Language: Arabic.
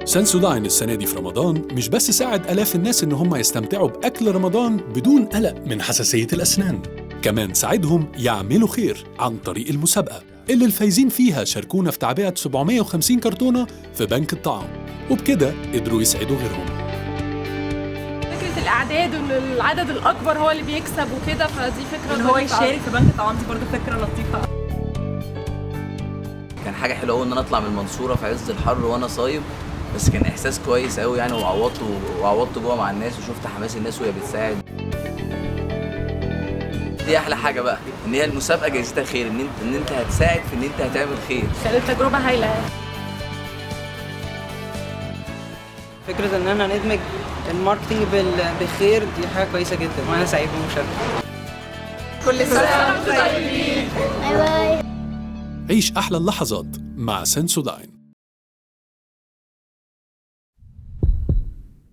سنسوداين السنة دي في رمضان مش بس ساعد آلاف الناس إن هم يستمتعوا بأكل رمضان بدون قلق من حساسية الأسنان، كمان ساعدهم يعملوا خير عن طريق المسابقة اللي الفايزين فيها شاركونا في تعبئة 750 كرتونة في بنك الطعام، وبكده قدروا يسعدوا غيرهم. فكرة الأعداد وإن العدد الأكبر هو اللي بيكسب وكده، فدي فكرة إن هو يشارك في بنك الطعام، دي برضه فكرة لطيفة. كان حاجة حلوة أوي إن أنا أطلع من المنصورة في عز الحر وأنا صايم، بس كان إحساس كويس أوي يعني، وعوضته جوه مع الناس وشفت حماس الناس وهي بتساعد. دي أحلى حاجة بقى، إن هي المسابقة جايزتها خير، إن أنت هتساعد في إن أنت هتعمل خير. كانت تجربة هايلة. فكرة إن أنا ندمج الماركتينج بالخير دي حاجة كويسة جدا، وأنا سعيد بالمشاركة. كل سنة وأنتم طيبين. باي باي. عيش أحلى اللحظات مع سنسوداين.